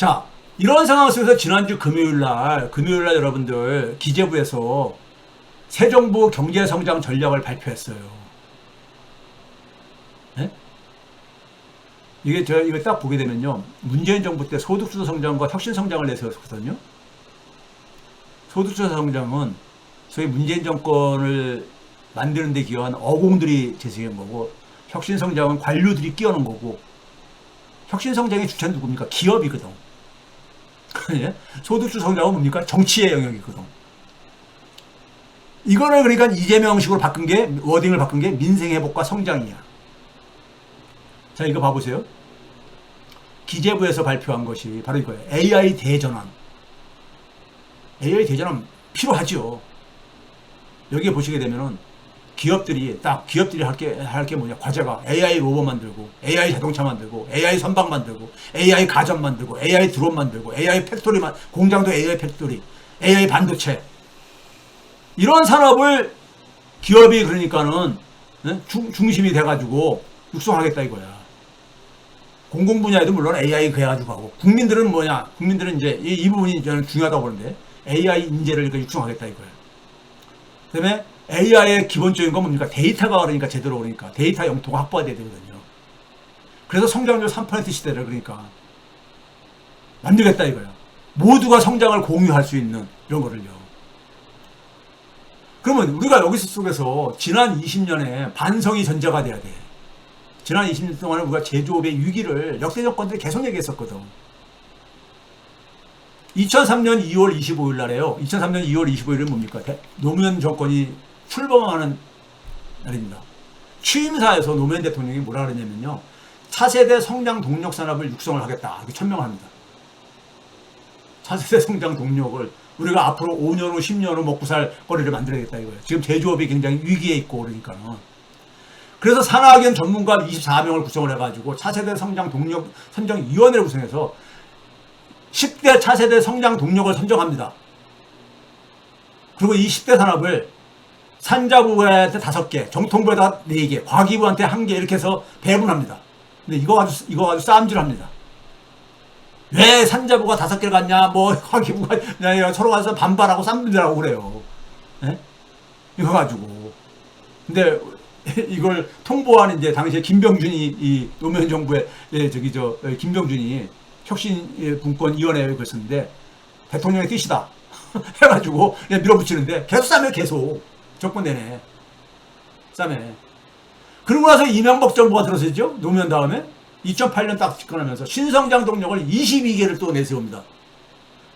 자, 이런 상황 속에서 지난주 금요일날 여러분들 기재부에서 새 정부 경제성장 전략을 발표했어요. 네? 이게 제가 이거 딱 보게 되면요. 문재인 정부 때 소득주도 성장과 혁신 성장을 내세웠거든요. 소득주도 성장은 소위 문재인 정권을 만드는 데 기여한 어공들이 제시한 거고, 혁신 성장은 관료들이 끼워놓은 거고, 혁신 성장의 주체는 누굽니까? 기업이거든. 소득주도 성장은 뭡니까? 정치의 영역이거든. 이거를 그러니까 이재명식으로 바꾼 게, 워딩을 바꾼 게 민생회복과 성장이야. 자, 이거 봐보세요. 기재부에서 발표한 것이 바로 이거예요. AI 대전환. AI 대전환 필요하죠. 여기에 보시게 되면은 기업들이 할 게 뭐냐. 과제가 AI 로봇 만들고, AI 자동차 만들고, AI 선박 만들고, AI 가전 만들고, AI 드론 만들고, AI 팩토리 공장도 AI 팩토리, AI 반도체. 이런 산업을 기업이 그러니까는 중심이 돼가지고 육성하겠다 이거야. 공공 분야에도 물론 AI 그래가지고 하고, 국민들은 뭐냐? 국민들은 이제 이 부분이 저는 중요하다고 보는데, AI 인재를 육성하겠다 이거야. 그 다음에 AI의 기본적인 건 뭡니까? 데이터가 그러니까 제대로 그러니까 데이터 영토가 확보가 돼야 되거든요. 그래서 성장률 3% 시대를 그러니까 만들겠다 이거야. 모두가 성장을 공유할 수 있는 이런 거를요. 그러면 우리가 여기 속에서 지난 20년에 반성이 전제가 돼야 돼. 지난 20년 동안에 우리가 제조업의 위기를 역대 정권들이 계속 얘기했었거든. 2003년 2월 25일 날에요. 2003년 2월 25일은 뭡니까? 노무현 정권이 출범하는 날입니다. 취임사에서 노무현 대통령이 뭐라 그랬냐면요. 차세대 성장 동력 산업을 육성을 하겠다. 이렇게 천명을 합니다. 차세대 성장 동력을 우리가 앞으로 5년 후, 10년 후 먹고 살 거리를 만들어야겠다 이거예요. 지금 제조업이 굉장히 위기에 있고 그러니까는. 그래서 산하학연 전문가 24명을 구성을 해가지고 차세대 성장 동력 선정위원회를 구성해서 10대 차세대 성장 동력을 선정합니다. 그리고 이 10대 산업을 산자부한테 5개, 정통부에다 4개, 과기부한테 1개 이렇게 해서 배분합니다. 근데 이거 아주 싸움질합니다. 왜 산자부가 5개를 갖냐, 뭐 과기부가 서로 가서 반발하고 싸움질하고 그래요. 네? 이거 가지고. 근데 이걸 통보하는 이제 당시에 김병준이 이 노무현 정부의 김병준이 혁신분권위원회에 그랬었는데 대통령의 뜻이다 해가지고 그냥 밀어붙이는데 계속 싸매 계속 정권 내내 싸매. 그러고 나서 이명박 정부가 들어섰죠. 노무현 다음에 2008년 딱 집권하면서 신성장 동력을 22개를 또 내세웁니다.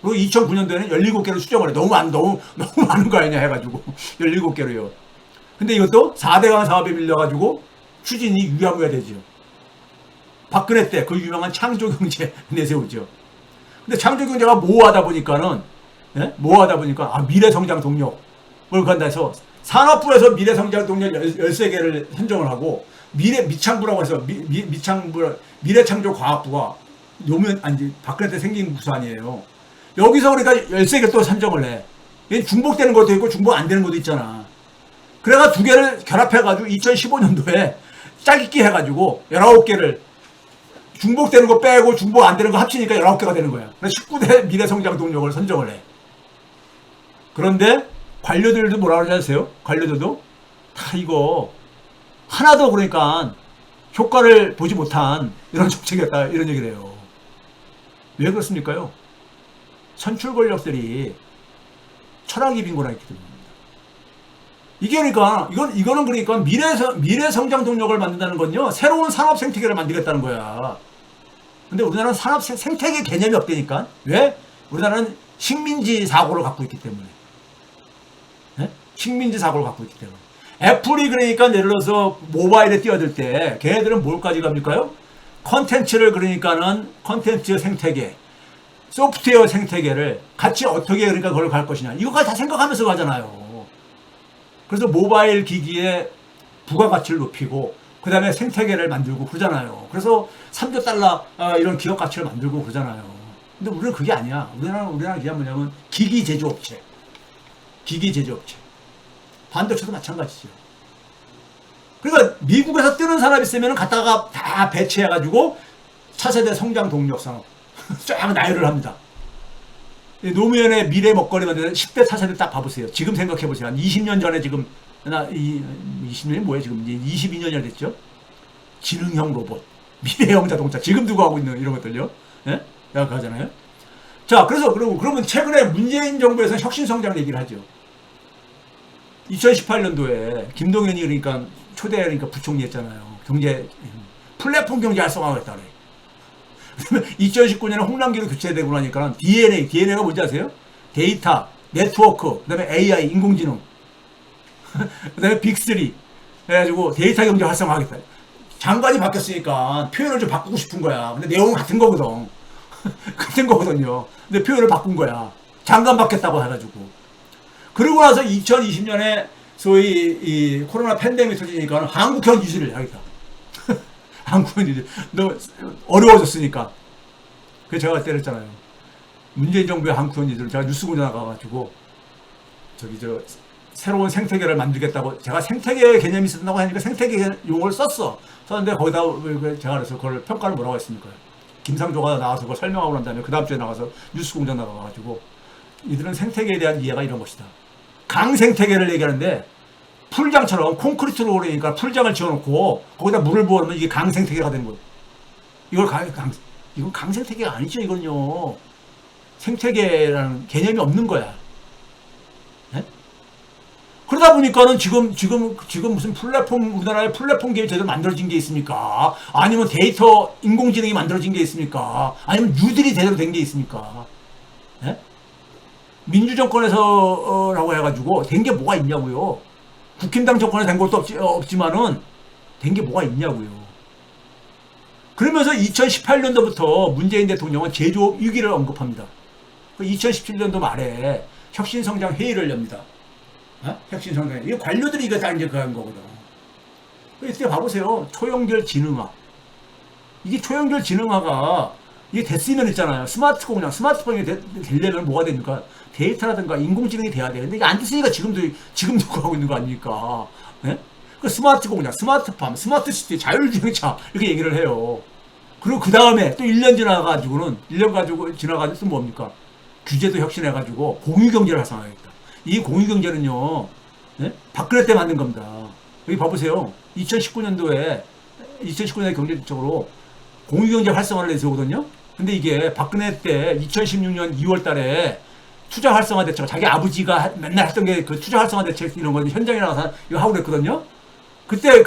그리고 2009년도에는 17개를 수정을 해. 너무 많은 거 아니냐 해가지고 17개로요. 근데 이것도 4대강 사업에 밀려가지고 추진이 유야무야 되죠. 박근혜 때 그 유명한 창조경제 내세우죠. 근데 창조경제가 모호하다 보니까 미래성장 동력을 간다 해서 산업부에서 미래성장 동력 13개를 선정을 하고 미창부라고 해서 미래창조과학부가 박근혜 때 생긴 부서 아니에요. 여기서 그러니까 13개 또 선정을 해. 중복되는 것도 있고 중복 안 되는 것도 있잖아. 그래가 2개를 결합해가지고 2015년도에 짜깁기 해가지고 19개를 중복되는 거 빼고 중복 안 되는 거 합치니까 19개가 되는 거야. 그래서 19대 미래성장 동력을 선정을 해. 그런데 관료들도 뭐라 그러지 않으세요? 관료들도 다 이거 하나도 그러니까 효과를 보지 못한 이런 정책이었다 이런 얘기를 해요. 왜 그렇습니까요? 선출 권력들이 철학이 빈곤하기 때문입니다. 이게 그러니까 이거는 그러니까 미래 성장 동력을 만든다는 건요 새로운 산업 생태계를 만들겠다는 거야. 근데 우리나라는 산업 생태계 개념이 없다니까. 왜? 우리나라는 식민지 사고를 갖고 있기 때문에. 네? 식민지 사고를 갖고 있기 때문에. 애플이 그러니까 예를 들어서 모바일에 뛰어들 때 걔네들은 뭘까지 갑니까요? 컨텐츠를 그러니까는 컨텐츠 생태계, 소프트웨어 생태계를 같이 어떻게 그러니까 그걸 갈 것이냐. 이거까지 다 생각하면서 가잖아요. 그래서 모바일 기기의 부가가치를 높이고 그 다음에 생태계를 만들고 그러잖아요. 그래서 3조 달러 이런 기업 가치를 만들고 그러잖아요. 근데 우리는 그게 아니야. 우리나라 기업 뭐냐면 기기 제조업체. 반도체도 마찬가지죠. 그러니까 미국에서 뜨는 산업이 있으면 갖다가 다 배치해가지고 차세대 성장 동력 산업 쫙 나열을 합니다. 노무현의 미래 먹거리 만드는 10대 타사들 딱 봐보세요. 지금 생각해보세요. 한 20년 전에 지금, 20년이 뭐예요? 지금 이제 22년이 됐죠? 지능형 로봇, 미래형 자동차, 지금 누구 하고 있는 이런 것들요? 예? 생각하잖아요. 자, 그러면 최근에 문재인 정부에서 혁신성장 얘기를 하죠. 2018년도에 김동연이 그러니까 그러니까 부총리 했잖아요. 플랫폼 경제 활성화하겠다 그래. 그러면 2019년에 홍남기로 교체되고 나니까 DNA가 뭔지 아세요? 데이터, 네트워크, 그 다음에 AI, 인공지능, 그 다음에 빅3. 해가지고 데이터 경제 활성화하겠다. 장관이 바뀌었으니까 표현을 좀 바꾸고 싶은 거야. 근데 내용은 같은 거거든. 같은 거거든요. 근데 표현을 바꾼 거야. 장관 바뀌었다고 해가지고. 그러고 나서 2020년에 소위 이 코로나 팬데믹이 터지니까 한국형 유지를 하겠다. 한국형 유지. 너 어려워졌으니까. 그래서 제가 때렸잖아요. 문재인 정부의 한국형 유지를 제가 뉴스공장 나가가지고 새로운 생태계를 만들겠다고 제가 생태계 개념이 있었다고 하니까 생태계 용어를 썼는데 거기다 제가 그래서 그걸 평가를 뭐라고 했습니까? 김상조가 나와서 그걸 설명하고 난 다음에 그 다음 주에 나가서 뉴스공장 나가가지고 이들은 생태계에 대한 이해가 이런 것이다. 강생태계를 얘기하는데 풀장처럼 콘크리트로 그러니까 풀장을 지어놓고 거기다 물을 부어놓으면 이게 강생태계가 되는 거예요. 이건 강생태계가 아니죠. 이건요. 생태계라는 개념이 없는 거야. 네? 그러다 보니까는 지금 무슨 우리나라에 플랫폼 기업이 제대로 만들어진 게 있습니까? 아니면 데이터 인공지능이 만들어진 게 있습니까? 아니면 뉴딜이 제대로 된 게 있습니까? 네? 민주정권에서라고 해가지고 된 게 뭐가 있냐고요. 국힘당 정권에 된 것도 없지만은 된 게 뭐가 있냐고요. 그러면서 2018년도부터 문재인 대통령은 제조업 위기를 언급합니다. 2017년도 말에 혁신성장 회의를 엽니다. 혁신성장. 이게 관료들이 이거 다 이제 그한 거거든. 이때 봐보세요. 초연결 지능화. 이게 초연결 지능화가 이게 됐으면 있잖아요. 스마트폰이 되려면 뭐가 됩니까? 데이터라든가 인공지능이 돼야 돼. 근데 이게 안 됐으니까 지금도 그거 하고 있는 거 아닙니까? 네? 그 스마트 공장, 스마트팜, 스마트시티, 자율주행차 이렇게 얘기를 해요. 그리고 그 다음에 또 1년 지나가지고 또 뭡니까? 규제도 혁신해가지고 공유경제를 활성화하겠다. 이 공유경제는요, 네? 박근혜 때 만든 겁니다. 여기 봐보세요. 2019년도에 경제적으로 공유경제 활성화를 내세우거든요. 근데 이게 박근혜 때 2016년 2월 달에 투자 활성화 대책, 자기 아버지가 맨날 했던 게 그 투자 활성화 대책 이런 거 현장에 나가서 이거 하고 그랬거든요. 그때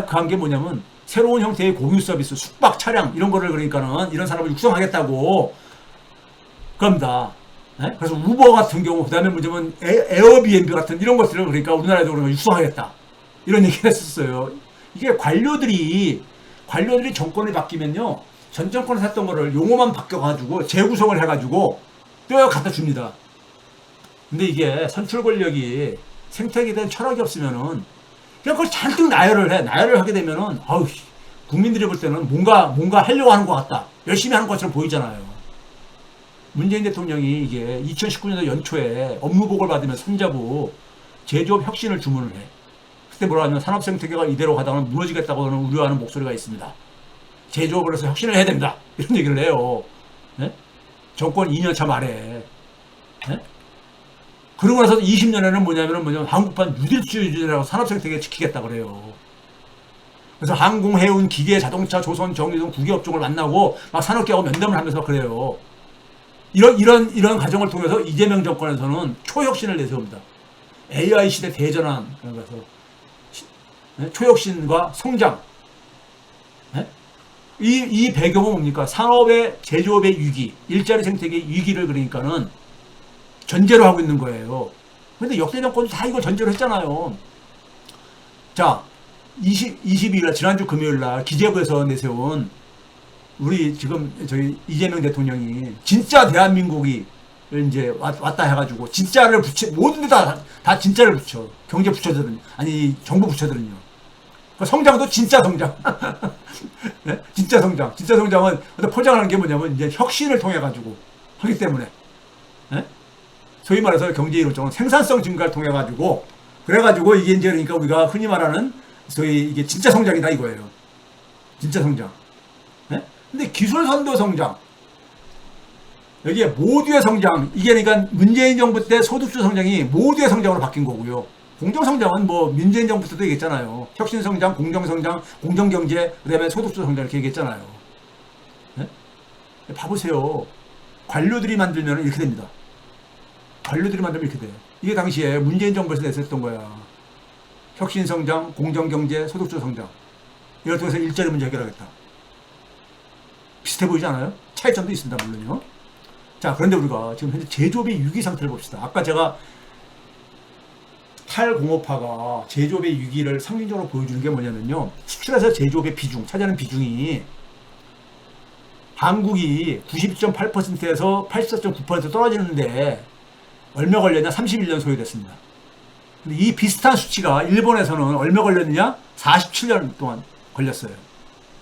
한 게 뭐냐면 새로운 형태의 공유 서비스, 숙박 차량 이런 거를 그러니까는 이런 사람을 육성하겠다고 그럽니다. 네? 그래서 우버 같은 경우, 그 다음에 뭐냐면 에어비앤비 같은 이런 것들을 그러니까 우리나라에도 그러면 육성하겠다. 이런 얘기를 했었어요. 이게 관료들이 정권이 바뀌면요. 전 정권에서 했던 거를 용어만 바뀌어가지고 재구성을 해가지고 또 갖다 줍니다. 근데 이게 선출 권력이 생태계에 대한 철학이 없으면은 그냥 그걸 잔뜩 나열을 해. 나열을 하게 되면은 국민들이 볼 때는 뭔가 하려고 하는 것 같다. 열심히 하는 것처럼 보이잖아요. 문재인 대통령이 이게 2019년도 연초에 업무보고를 받으면 손잡고 제조업 혁신을 주문을 해. 그때 뭐라 하냐면 산업 생태계가 이대로 가다가는 무너지겠다고는 우려하는 목소리가 있습니다. 제조업을 해서 혁신을 해야 됩니다. 이런 얘기를 해요. 네? 정권 2년차 말에. 네? 그러고 나서 20년에는 뭐냐면 한국판 뉴딜주의라고 산업 생태계 지키겠다 그래요. 그래서 항공, 해운, 기계, 자동차, 조선, 정유 등 9개 업종을 만나고 막 산업계하고 면담을 하면서 그래요. 이런 과정을 통해서 이재명 정권에서는 초혁신을 내세웁니다. AI 시대 대전환, 그래서 초혁신과 성장. 이 배경은 뭡니까? 산업의, 제조업의 위기, 일자리 생태계의 위기를 그러니까는 전제로 하고 있는 거예요. 근데 역대 정권도 다 이걸 전제로 했잖아요. 자, 22일날, 지난주 금요일날 기재부에서 내세운 우리 지금 저희 이재명 대통령이 진짜 대한민국이 이제 왔다 해가지고 진짜를 모든 데 다 진짜를 붙여. 경제 부처들은, 아니 정부 부처들은요. 성장도 진짜 성장. 네? 진짜 성장. 진짜 성장은 포장하는 게 뭐냐면 이제 혁신을 통해 가지고 하기 때문에. 네? 소위 말해서 경제 이론적으로 생산성 증가를 통해 가지고 그래가지고 이게 이제 그러니까 우리가 흔히 말하는 소위 이게 진짜 성장이다 이거예요. 진짜 성장. 네? 근데 기술 선도 성장, 여기에 모두의 성장, 이게 그러니까 문재인 정부 때 소득주 성장이 모두의 성장으로 바뀐 거고요. 공정성장은 뭐 문재인 정부 때도 얘기했잖아요. 혁신성장, 공정성장, 공정경제, 그 다음에 소득주 성장 이렇게 얘기했잖아요. 네? 봐보세요. 관료들이 만들면 이렇게 됩니다. 관료들이 만들면 이렇게 돼요. 이게 당시에 문재인 정부에서 냈었던 거야. 혁신성장, 공정경제, 소득주 성장. 이걸 통해서 일자리 문제 해결하겠다. 비슷해 보이지 않아요? 차이점도 있습니다, 물론요. 자, 그런데 우리가 지금 현재 제조업의 위기 상태를 봅시다. 아까 제가 탈공업화가 제조업의 위기를 상징적으로 보여주는 게 뭐냐면요. 수출에서 제조업의 비중, 차지하는 비중이 한국이 90.8%에서 84.9% 떨어지는데 얼마 걸렸냐? 31년 소요됐습니다. 근데 이 비슷한 수치가 일본에서는 얼마 걸렸느냐? 47년 동안 걸렸어요.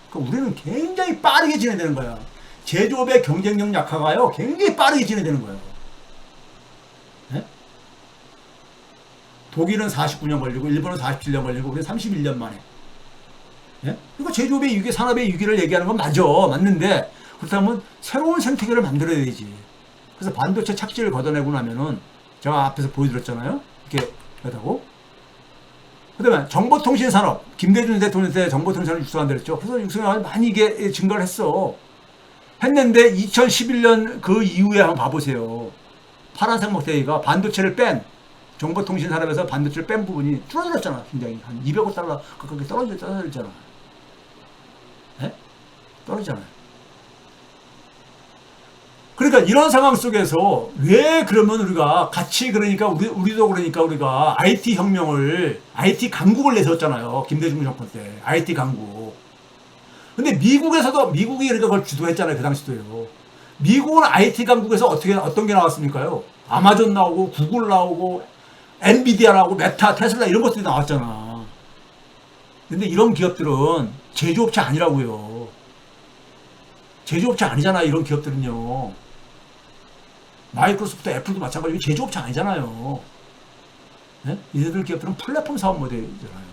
그러니까 우리는 굉장히 빠르게 진행되는 거야. 제조업의 경쟁력 약화가요, 굉장히 빠르게 진행되는 거예요. 네? 독일은 49년 걸리고, 일본은 47년 걸리고, 우리는 31년 만에. 네? 그러니까 제조업의 위기, 산업의 위기를 얘기하는 건 맞는데, 그렇다면 새로운 생태계를 만들어야 되지. 그래서 반도체 착지를 걷어내고 나면은, 제가 앞에서 보여드렸잖아요. 이렇게 하다고. 그 다음에 정보통신산업, 김대중 대통령 때 정보통신산업 육성한다 그랬죠. 그래서 육성이 많이 이게 증가를 했는데 2011년 그 이후에 한번 봐보세요. 파란색 막대기가 반도체를 뺀, 정보통신산업에서 반도체를 뺀 부분이 줄어들었잖아. 굉장히 한 200억 달러 가깝게 떨어졌잖아. 네? 떨어지잖아요. 그러니까 이런 상황 속에서 왜 그러면 우리가 같이, 그러니까 우리도 그러니까 우리가 IT 혁명을, IT 강국을 내세웠잖아요. 김대중 정권 때 IT 강국. 근데 미국에서도, 미국이 그러니까 그걸 주도했잖아요. 그 당시도요. 미국은 IT 강국에서 어떤 게 나왔습니까요? 아마존 나오고, 구글 나오고, 엔비디아 나오고, 메타, 테슬라 이런 것들이 나왔잖아. 근데 이런 기업들은 제조업체 아니라고요. 제조업체 아니잖아요. 이런 기업들은요. 마이크로소프트, 애플도 마찬가지로 제조업체 아니잖아요. 네? 이들 기업들은 플랫폼 사업 모델이잖아요.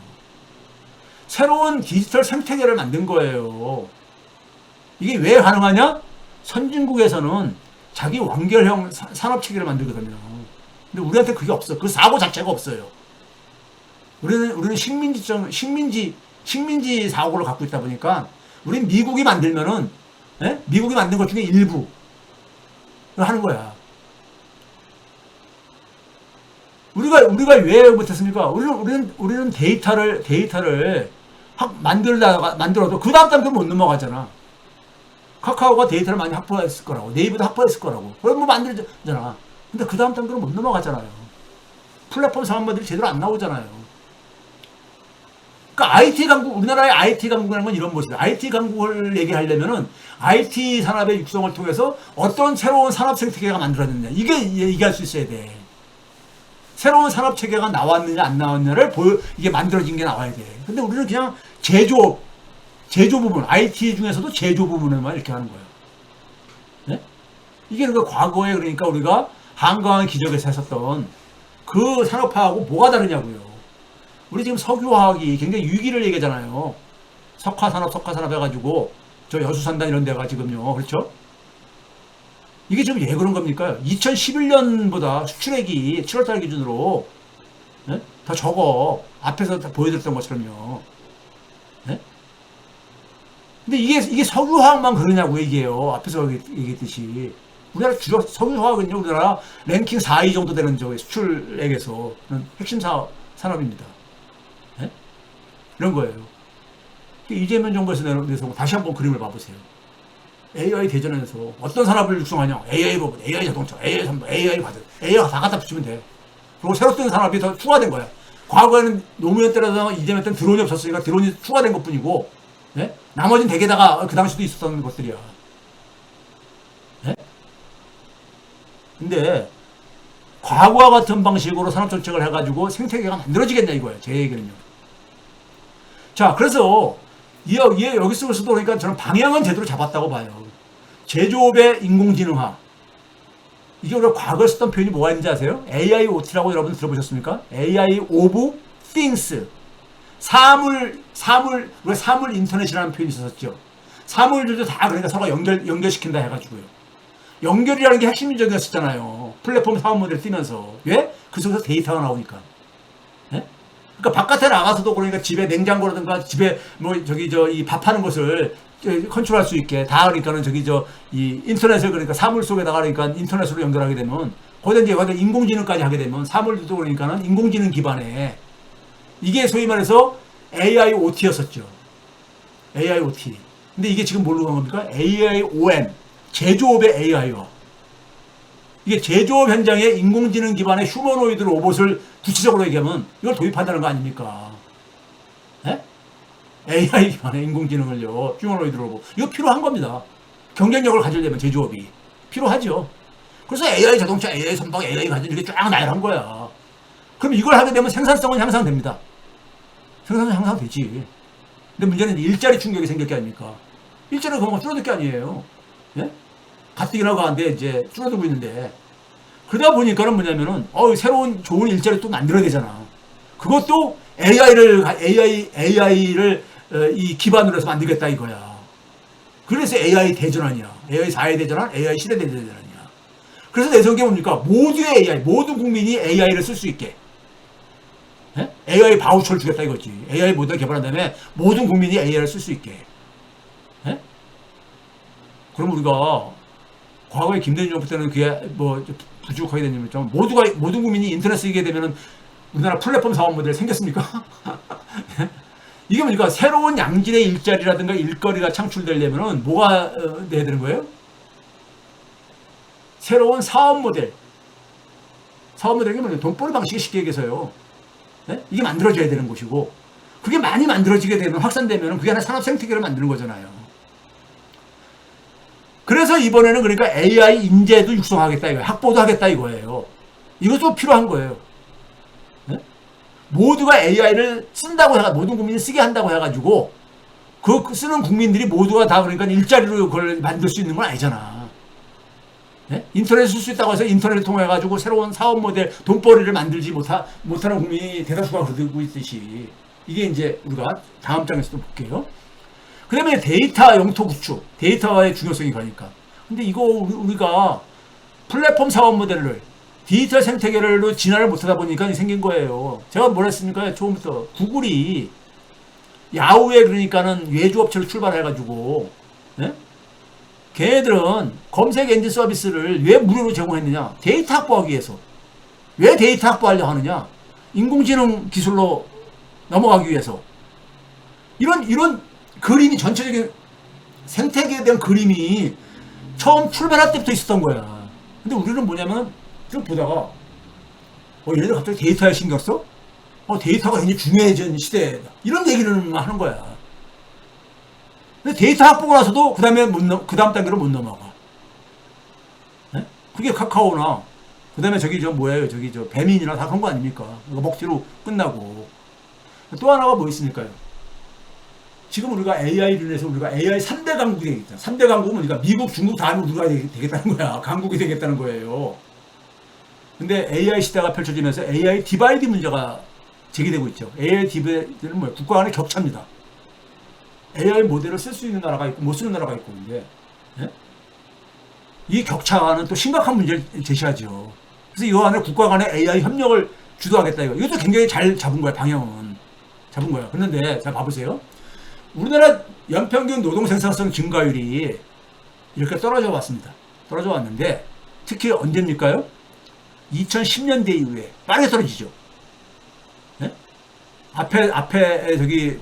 새로운 디지털 생태계를 만든 거예요. 이게 왜 가능하냐? 선진국에서는 자기 완결형 산업 체계를 만들거든요. 근데 우리한테 그게 없어. 그 사고 자체가 없어요. 우리는 식민지 사고를 갖고 있다 보니까, 우린 미국이 만들면은, 예? 미국이 만든 것 중에 일부 하는 거야. 우리가 왜 못했습니까? 우리는 데이터를 만들어도 그 다음 단계로 못 넘어가잖아. 카카오가 데이터를 많이 확보했을 거라고, 네이버도 확보했을 거라고. 그럼 뭐 만들잖아. 근데 그 다음 단계로 못 넘어가잖아요. 플랫폼 사업모델이 제대로 안 나오잖아요. 그러니까 IT 강국, 우리나라의 IT 강국이라는 건 이런 것이다. IT 강국을 얘기하려면은 IT 산업의 육성을 통해서 어떤 새로운 산업 생태계가 만들어졌느냐. 이게 얘기할 수 있어야 돼. 새로운 산업 체계가 나왔느냐 안 나왔느냐를 이게 만들어진 게 나와야 돼. 근데 우리는 그냥 제조 부분, IT 중에서도 제조 부분에만 이렇게 하는 거예요. 네? 이게 그러니까 과거에, 그러니까 우리가 한강의 기적에서 했었던 그 산업화하고 뭐가 다르냐고요. 우리 지금 석유화학이 굉장히 위기를 얘기하잖아요. 석화산업 해가지고 저 여수산단 이런 데가 지금요. 그렇죠? 이게 지금 왜 그런 겁니까? 2011년보다 수출액이 7월달 기준으로, 네? 더 적어. 앞에서 다 보여드렸던 것처럼요. 네? 근데 이게 석유화학만 그러냐고요, 이게요. 앞에서 얘기했듯이. 우리나라 주력 석유화학은요, 우리나라 랭킹 4위 정도 되는 수출액에서 핵심 산업입니다. 네? 이런 거예요. 이재명 정부에서 내서 다시 한번 그림을 봐보세요. AI 대전에서 어떤 산업을 육성하냐? AI 로봇, AI 자동차, AI 산업, AI 과제, AI가 다 갖다 붙이면 돼. 그리고 새로 뜨는 산업이 더 추가된 거야. 과거에는 노무현 때라서 이재명 때는 드론이 없었으니까 드론이 추가된 것 뿐이고, 네? 나머지는 대개다가 그 당시도 있었던 것들이야. 네? 근데 과거와 같은 방식으로 산업 정책을 해가지고 생태계가 만들어지겠냐 이거예요. 제 얘기는요. 자, 그래서 여기 속에서도 그러니까 저는 방향은 제대로 잡았다고 봐요. 제조업의 인공지능화. 이게 우리가 과거에 썼던 표현이 뭐가 있는지 아세요? AIoT라고 여러분 들어보셨습니까? AI of Things. 우리가 사물 인터넷이라는 표현이 있었죠. 사물들도 다 그러니까 서로 연결시킨다 해가지고요. 연결이라는 게 핵심적이었었잖아요. 플랫폼 사업 모델 쓰면서. 왜? 그 속에서 데이터가 나오니까. 예? 그러니까 바깥에 나가서도 그러니까 집에 냉장고라든가 집에 뭐 저기 이 밥하는 것을 컨트롤할 수 있게 다 그러니까는 이 인터넷을 그러니까 사물 속에다가 그러니까 인터넷으로 연결하게 되면 거기다 이제 인공지능까지 하게 되면 사물도 그러니까는 인공지능 기반에 이게 소위 말해서 AIoT였었죠. AIoT. 근데 이게 지금 뭘로 간 겁니까? AIOM. 제조업의 AI와. 이게 제조업 현장에 인공지능 기반의 휴머노이드 로봇을 구체적으로 얘기하면 이걸 도입한다는 거 아닙니까? 예? AI 기반의 인공지능을요. 휴머노이드 로봇. 이거 필요한 겁니다. 경쟁력을 가지려면 제조업이. 필요하죠. 그래서 AI 자동차, AI 선박, AI 가진 이렇게 쫙 나열한 거야. 그럼 이걸 하게 되면 생산성은 향상됩니다. 생산성 향상되지. 근데 문제는 일자리 충격이 생길 게 아닙니까? 일자리가 그만 줄어들 게 아니에요. 예? 가뜩이나 가는데 이제 줄어들고 있는데. 그러다 보니까는 뭐냐면은, 새로운 좋은 일자리 또 만들어야 되잖아. 그것도 AI를 이 기반으로 해서 만들겠다 이거야. 그래서 AI 대전환이야. AI 4회 대전환, AI 시대 대전환이야. 그래서 내세운 게 뭡니까? 모두의 AI, 모든 국민이 AI를 쓸 수 있게. 예? AI 바우처를 주겠다 이거지. AI 모델 개발한 다음에 모든 국민이 AI를 쓸 수 있게. 예? 그럼 우리가 과거에 김대중 정부 때는 그게 뭐 부족하게 되냐면 모든 국민이 인터넷 쓰게 되면은 우리나라 플랫폼 사업 모델 생겼습니까? 이게 뭡니까? 새로운 양질의 일자리라든가 일거리가 창출되려면은 뭐가 돼야 되는 거예요? 새로운 사업 모델. 사업 모델이 뭐냐? 돈벌이 방식이 쉽게 얘기해서요. 네? 이게 만들어져야 되는 것이고, 그게 많이 만들어지게 되면, 확산되면 그게 하나 산업 생태계를 만드는 거잖아요. 그래서 이번에는 그러니까 AI 인재도 육성하겠다 이거예요. 확보도 하겠다 이거예요. 이것도 필요한 거예요. 네? 모두가 AI를 쓴다고 해가 모든 국민이 쓰게 한다고 해가지고 그 쓰는 국민들이 모두가 다 그러니까 일자리로 그걸 만들 수 있는 건 아니잖아. 네? 인터넷을 쓸 수 있다고 해서 인터넷을 통해 가지고 새로운 사업 모델 돈벌이를 만들지 못하는 국민이 대다수가 그러고 있듯이 이게 이제 우리가 다음 장에서도 볼게요. 그 다음에 데이터 영토 구축, 데이터와의 중요성이 가니까. 근데 이거 우리가 플랫폼 사업 모델을 디지털 생태계로 진화를 못하다 보니까 생긴 거예요. 제가 뭘 했습니까? 처음부터 구글이 야후에 그러니까는 외주업체로 출발해가지고, 네? 걔네들은 검색 엔진 서비스를 왜 무료로 제공했느냐? 데이터 확보하기 위해서. 왜 데이터 확보하려고 하느냐? 인공지능 기술로 넘어가기 위해서. 이런 그림이 전체적인 생태계에 대한 그림이 처음 출발할 때부터 있었던 거야. 근데 우리는 뭐냐면 좀 보다가 얘네들 갑자기 데이터에 신경 써? 데이터가 굉장히 중요해진 시대다. 이런 얘기를 하는 거야. 근데 데이터 확보가 나서도 그 다음 단계로 못 넘어가. 네? 그게 카카오나 그 다음에 뭐예요? 배민이나 다 그런 거 아닙니까? 이거 먹지로 끝나고. 또 하나가 뭐 있습니까요? 지금 우리가 AI를 해서 우리가 AI 3대 강국이 되겠다. 3대 강국은 뭐니까 미국, 중국 다음에 우리가 되겠다는 거야. 강국이 되겠다는 거예요. 근데 AI 시대가 펼쳐지면서 AI 디바이드 문제가 제기되고 있죠. AI 디바이드는 뭐예요? 국가 간의 격차입니다. AI 모델을 쓸 수 있는 나라가 있고 못 쓰는 나라가 있고 근데 예? 이 격차는 또 심각한 문제를 제시하죠. 그래서 이거 안에 국가 간의 AI 협력을 주도하겠다 이거. 이것도 굉장히 잘 잡은 거야. 방향은 잡은 거야. 그런데 자 봐보세요. 우리나라 연평균 노동 생산성 증가율이 이렇게 떨어져 왔습니다. 떨어져 왔는데 특히 언제입니까요? 2010년대 이후에 빠르게 떨어지죠. 네? 앞에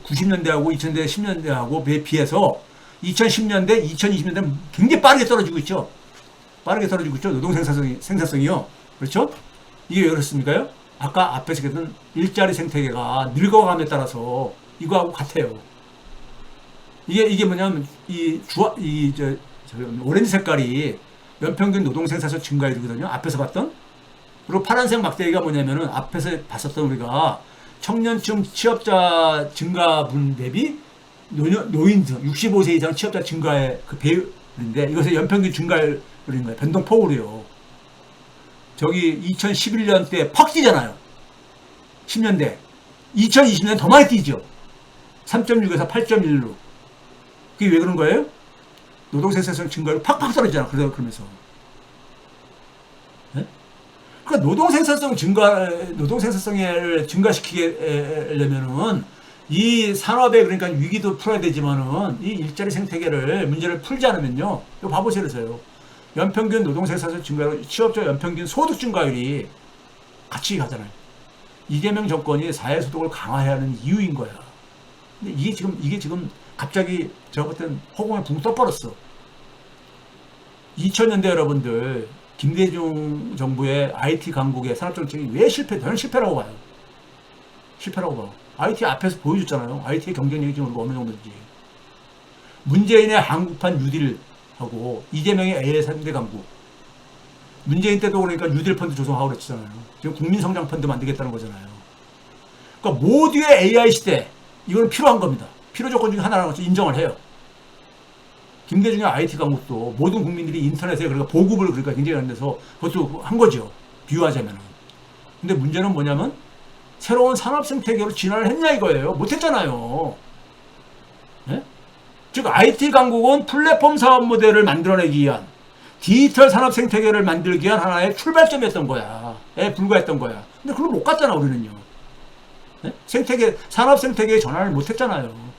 90년대하고 2000년대 10년대하고 비해서 2010년대, 2020년대는 굉장히 빠르게 떨어지고 있죠. 빠르게 떨어지고 있죠. 노동 생산성이요. 그렇죠? 이게 왜 그렇습니까요? 아까 앞에서 얘기했던 일자리 생태계가 늙어감에 따라서 이거하고 같아요. 이게 뭐냐면 오렌지 색깔이 연평균 노동 생산성 증가율이거든요. 앞에서 봤던. 그리고 파란색 막대기가 뭐냐면은 앞에서 봤었던 우리가 청년층 취업자 증가분 대비 노인층 65세 이상 취업자 증가의 그 배율인데 이것의 연평균 증가율인 거예요. 변동폭으로요. 2011년 때 팍 뛰잖아요. 10년대. 2020년 더 많이 뛰죠. 3.6에서 8.1로. 그게 왜 그런 거예요? 노동 생산성 증가율 팍팍 떨어지잖아. 그러면서. 그러니까 노동 생산성을 증가시키려면은 이 산업의 그러니까 위기도 풀어야 되지만은 이 일자리 생태계를 문제를 풀지 않으면요. 이거 봐보세요. 연평균 노동 생산성 증가로 취업자 연평균 소득 증가율이 같이 가잖아요. 이재명 정권이 사회소득을 강화해야 하는 이유인 거야. 근데 이게 지금 갑자기 제가 볼 땐 허공에 붕 떠버렸어. 2000년대 여러분들 김대중 정부의 IT 강국의 산업정책이 왜 저는 실패라고 봐요. 실패라고 봐. IT 앞에서 보여줬잖아요. IT의 경쟁력이 지금 어느 정도인지. 문재인의 한국판 뉴딜하고 이재명의 AI 3대 강국. 문재인 때도 그러니까 뉴딜 펀드 조성하고 그랬잖아요. 지금 국민성장 펀드 만들겠다는 거잖아요. 그러니까 모두의 AI 시대, 이건 필요한 겁니다. 필요 조건 중에 하나라고 인정을 해요. 김대중의 IT 강국도 모든 국민들이 인터넷에 그러니까 보급을 그러니까 굉장히 하는 데서 그것도 한 거죠. 비유하자면은. 근데 문제는 뭐냐면 새로운 산업 생태계로 진화를 했냐 이거예요. 못했잖아요. 네? 즉 IT 강국은 플랫폼 사업 모델을 만들어내기 위한 디지털 산업 생태계를 만들기 위한 하나의 출발점이었던 거야. 불과했던 거야. 근데 그걸 못 갔잖아 우리는요. 네? 산업 생태계의 전환을 못했잖아요.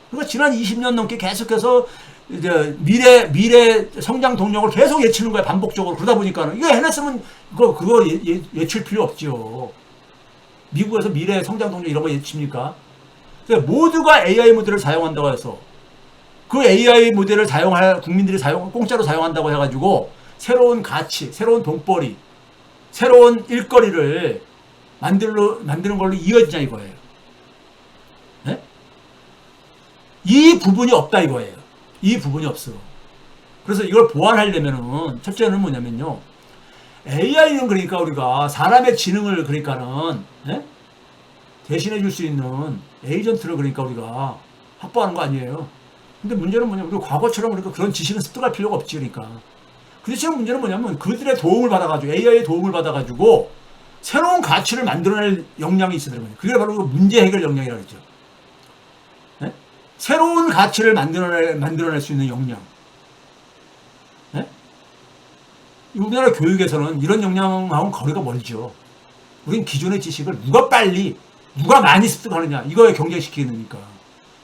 그러니까 지난 20년 넘게 계속해서 이제 미래 성장 동력을 계속 예치는 거야 반복적으로. 그러다 보니까는 이거 해냈으면 그거 예칠 필요 없죠. 미국에서 미래 성장 동력 이런 거 예칩니까? 그러니까 모두가 AI 모델을 사용한다고 해서 그 AI 모델을 국민들이 공짜로 사용한다고 해가지고 새로운 가치, 새로운 돈벌이, 새로운 일거리를 만드는 걸로 이어지냐 이거예요. 네? 이 부분이 없다 이거예요. 이 부분이 없어. 그래서 이걸 보완하려면은 첫째는 뭐냐면요. AI는 그러니까 우리가 사람의 지능을 그러니까는 대신해 줄 수 있는 에이전트를 그러니까 우리가 확보하는 거 아니에요. 근데 문제는 뭐냐면 우리가 과거처럼 그러니까 그런 지식은 습득할 필요가 없지 그러니까. 근데 지금 문제는 뭐냐면 그들의 도움을 받아가지고 AI의 도움을 받아가지고 새로운 가치를 만들어낼 역량이 있어야 되는 거예요. 그게 바로 문제 해결 역량이라고 했죠. 네? 새로운 가치를 만들어낼 수 있는 역량. 네? 우리나라 교육에서는 이런 역량하고는 거리가 멀죠. 우린 기존의 지식을 누가 많이 습득하느냐 이거에 경쟁시키니까.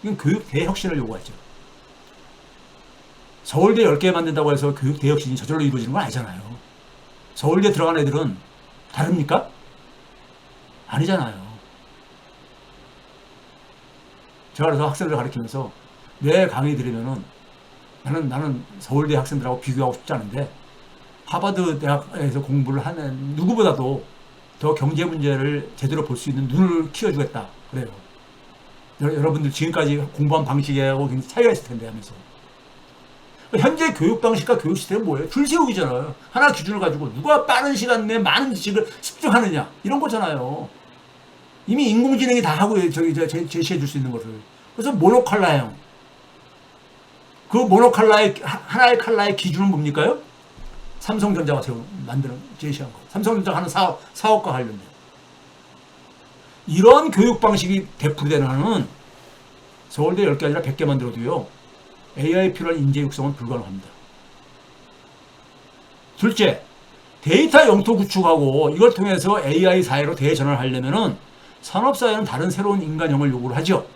이건 교육 대혁신을 요구하죠. 서울대 10개 만든다고 해서 교육 대혁신이 저절로 이루어지는 건 아니잖아요. 서울대 들어간 애들은 다릅니까? 아니잖아요. 제가 그래서 학생들을 가르치면서 내 강의 들으면은 나는 서울대 학생들하고 비교하고 싶지 않은데 하버드 대학에서 공부를 하는 누구보다도 더 경제 문제를 제대로 볼 수 있는 눈을 키워주겠다 그래요. 여러분들 지금까지 공부한 방식하고 굉장히 차이가 있을 텐데 하면서. 현재 교육 방식과 교육 시스템은 뭐예요? 줄 세우기잖아요. 하나 기준을 가지고 누가 빠른 시간 내에 많은 지식을 습득하느냐 이런 거잖아요. 이미 인공지능이 다 하고 제시해 줄 수 있는 것을. 그래서 모노칼라형. 그 모노칼라의 하나의 칼라의 기준은 뭡니까요? 삼성전자가 제시한 거. 삼성전자가 하는 사업과 관련된. 이런 교육 방식이 되풀이되는 한은 서울대 10개 아니라 100개 만들어도요. AI 필요한 인재 육성은 불가능합니다. 둘째, 데이터 영토 구축하고 이걸 통해서 AI 사회로 대전환을 하려면은 산업사회는 다른 새로운 인간형을 요구를 하죠.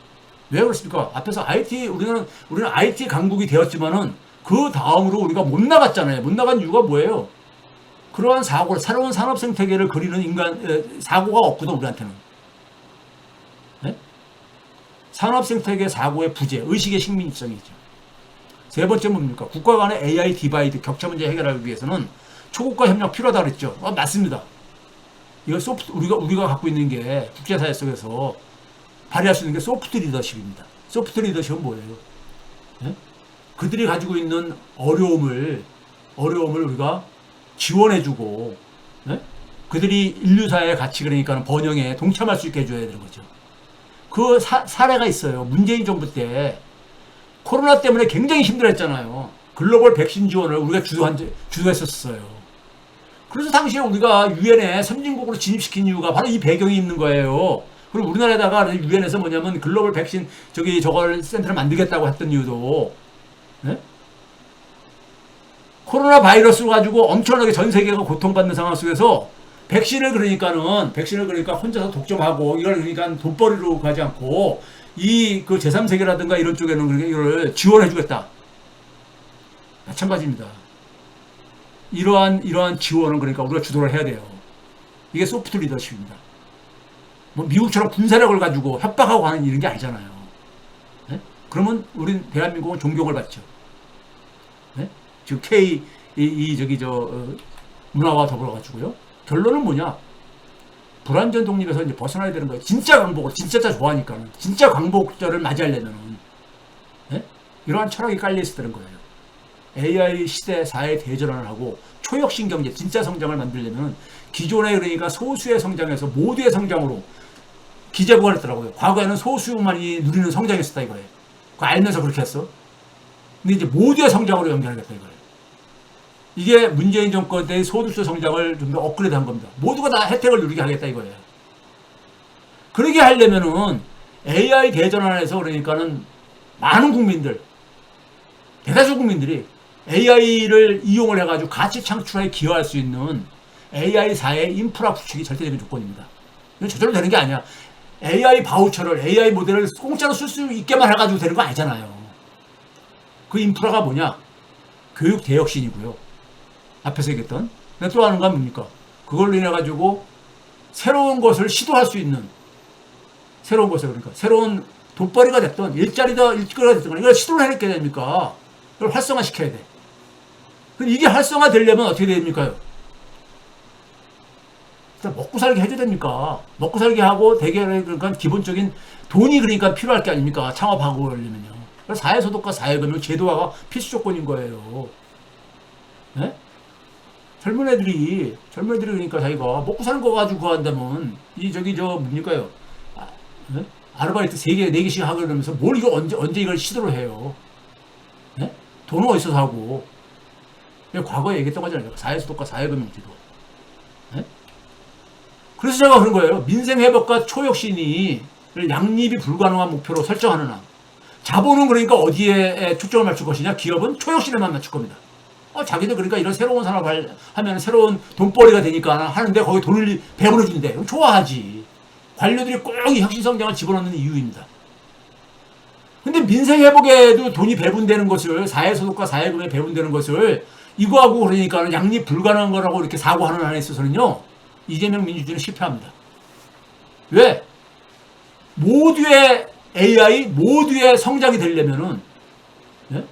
왜 그렇습니까? 앞에서 우리는 IT 강국이 되었지만은 그 다음으로 우리가 못 나갔잖아요. 못 나간 이유가 뭐예요? 그러한 새로운 산업 생태계를 그리는 사고가 없거든, 우리한테는. 네? 산업 생태계 사고의 부재, 의식의 식민성이죠. 세 번째 뭡니까? 국가 간의 AI 디바이드, 격차 문제 해결하기 위해서는 초국가 협력 필요하다 그랬죠. 맞습니다. 이거 우리가 갖고 있는 게 국제사회 속에서 발휘할 수 있는 게 소프트 리더십입니다. 소프트 리더십은 뭐예요? 네? 그들이 가지고 있는 어려움을 우리가 지원해주고, 네? 그들이 인류사회의 가치 그러니까 번영에 동참할 수 있게 해줘야 되는 거죠. 그 사례가 있어요. 문재인 정부 때 코로나 때문에 굉장히 힘들었잖아요. 글로벌 백신 지원을 우리가 주도했었어요. 그래서 당시에 우리가 유엔에 선진국으로 진입시킨 이유가 바로 이 배경이 있는 거예요. 그리고 우리나라에다가 유엔에서 뭐냐면 글로벌 백신 저걸 센터를 만들겠다고 했던 이유도, 네? 코로나 바이러스를 가지고 엄청나게 전 세계가 고통받는 상황 속에서 백신을 그러니까 혼자서 독점하고 이걸 그러니까 돈벌이로 가지 않고 이 그 제3세계라든가 이런 쪽에는 그러니까 이걸 지원해 주겠다. 마찬가지입니다. 이러한 지원은 그러니까 우리가 주도를 해야 돼요. 이게 소프트 리더십입니다. 뭐 미국처럼 군사력을 가지고 협박하고 하는 이런 게 아니잖아요. 네? 그러면 우린 대한민국은 존경을 받죠. 네? 지금 문화와 더불어 가지고요. 결론은 뭐냐? 불완전 독립에서 이제 벗어나야 되는 거예요. 진짜 광복을 진짜 좋아하니까는 진짜 광복절을 맞이하려면은 네? 이러한 철학이 깔려 있었다는 거예요. AI 시대 4의 대전환을 하고 초혁신 경제 진짜 성장을 만들려면 기존의 그러니까 소수의 성장에서 모두의 성장으로 기재부가 했더라고요. 과거에는 소수만이 누리는 성장이었다 이거예요. 그거 알면서 그렇게 했어. 근데 이제 모두의 성장으로 연결하겠다 이거예요. 이게 문재인 정권 때의 소득주 성장을 좀 더 업그레이드 한 겁니다. 모두가 다 혜택을 누리게 하겠다 이거예요. 그러게 하려면은 AI 대전환에서 그러니까는 많은 국민들, 대다수 국민들이 AI를 이용을 해가지고 가치 창출에 기여할 수 있는 AI4의 인프라 구축이 절대적인 조건입니다. 이건 저절로 되는 게 아니야. AI 바우처를, AI 모델을 공짜로 쓸 수 있게만 해가지고 되는 거 아니잖아요. 그 인프라가 뭐냐? 교육 대혁신이고요. 앞에서 얘기했던. 또 하는 건 뭡니까? 그걸로 인해가지고 새로운 것을 시도할 수 있는, 새로운 것을 그러니까, 새로운 돈벌이가 됐던, 일거리가 됐던, 이걸 시도를 해야 됩니까? 이걸 활성화시켜야 돼. 이게 활성화 되려면 어떻게 됩니까? 일단 먹고 살게 해줘야 됩니까? 먹고 살게 하고 되게 그러니까 기본적인 돈이 그러니까 필요할 게 아닙니까? 창업하고 그러려면요. 사회소득과 사회금융 제도화가 필수 조건인 거예요. 네? 젊은 애들이 그러니까 자기가 먹고 사는 거 가지고 한다면 뭡니까요? 네? 아르바이트 3개, 4개씩 하고 그러면서 뭘 이거 언제 이걸 시도를 해요? 네? 돈은 어디서 사고? 과거에 얘기했던 거잖아요. 사회소득과 사회금융제도. 네? 그래서 제가 그런 거예요. 민생회복과 초혁신이 양립이 불가능한 목표로 설정하는 한. 자본은 그러니까 어디에 초점을 맞출 것이냐? 기업은 초혁신에만 맞출 겁니다. 자기들 그러니까 이런 새로운 산업을 하면 새로운 돈벌이가 되니까 하는데 거기 돈을 배분해 준대. 그럼 좋아하지. 관료들이 꼭 이 혁신성장을 집어넣는 이유입니다. 근데 민생회복에도 돈이 배분되는 것을, 사회소득과 사회금에 배분되는 것을 이거하고 그러니까 양립 불가능한 거라고 이렇게 사고하는 한에 있어서는요, 이재명 민주주의는 실패합니다. 왜? 모두의 AI, 모두의 성장이 되려면은, 예?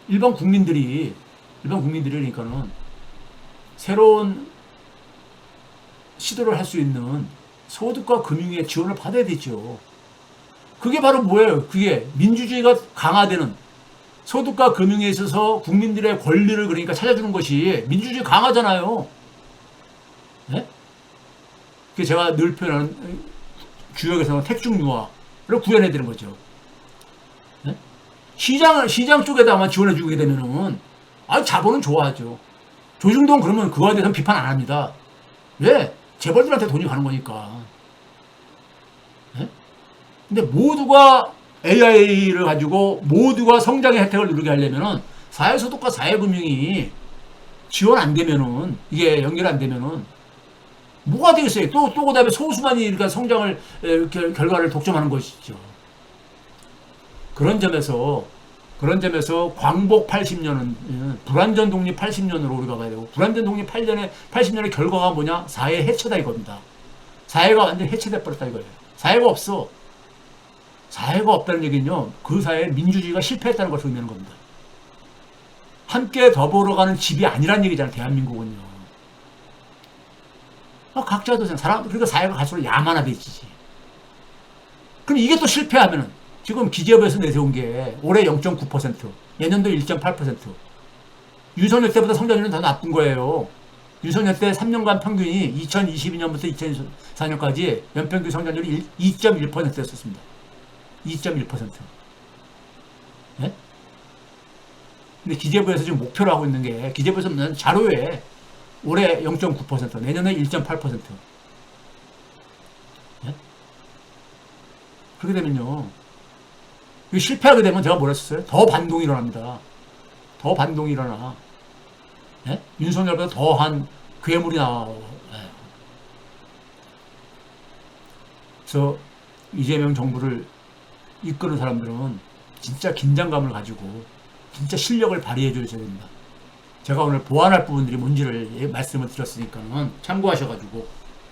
일반 국민들이 그러니까는 새로운 시도를 할 수 있는 소득과 금융의 지원을 받아야 되죠. 그게 바로 뭐예요? 그게 민주주의가 강화되는 소득과 금융에 있어서 국민들의 권리를 그러니까 찾아주는 것이 민주주의 강화잖아요. 네? 그게 제가 늘 표현하는 주역에서는 택중유화를 구현해야 되는 거죠. 네? 시장 쪽에다만 지원해주게 되면은, 자본은 좋아하죠. 조중동 그러면 그거에 대해서는 비판 안 합니다. 왜? 재벌들한테 돈이 가는 거니까. 네? 근데 모두가 AI를 가지고 모두가 성장의 혜택을 누리게 하려면은 사회소득과 사회금융이 지원 안 되면은, 이게 연결 안 되면은 뭐가 되겠어요? 또 그다음에 소수만이 그러니까 성장을 결과를 독점하는 것이죠. 그런 점에서 광복 80년은 불완전 독립 80년으로 우리가 봐야 되고, 불완전 독립 80년의 결과가 뭐냐? 사회 해체다 이겁니다. 사회가 완전히 해체돼 버렸다 이거예요. 사회가 없어. 사회가 없다는 얘기는요, 그 사회에 민주주의가 실패했다는 것을 의미하는 겁니다. 함께 더불어가는 집이 아니란 얘기잖아요, 대한민국은요. 각자도 그러니까 사회가 갈수록 야만화되지. 그럼 이게 또 실패하면은, 지금 기재부에서 내세운 게 올해 0.9%, 내년도 1.8%. 윤석열 때보다 성장률은 더 나쁜 거예요. 윤석열 때 3년간 평균이 2022년부터 2024년까지 연평균 성장률이 2.1%였습니다. 2.1%. 네? 근데 기재부에서 지금 목표로 하고 있는 게, 기재부에서 자료에 올해 0.9%, 내년에 1.8%. 네? 그렇게 되면요, 실패하게 되면 제가 뭐라 했었어요? 더 반동이 일어납니다. 더 반동이 일어나. 예? 윤석열보다 더한 괴물이 나와요. 예. 그래서 이재명 정부를 이끄는 사람들은 진짜 긴장감을 가지고 진짜 실력을 발휘해 줘야 됩니다. 제가 오늘 보완할 부분들이 뭔지를 말씀을 드렸으니까는 참고하셔가지고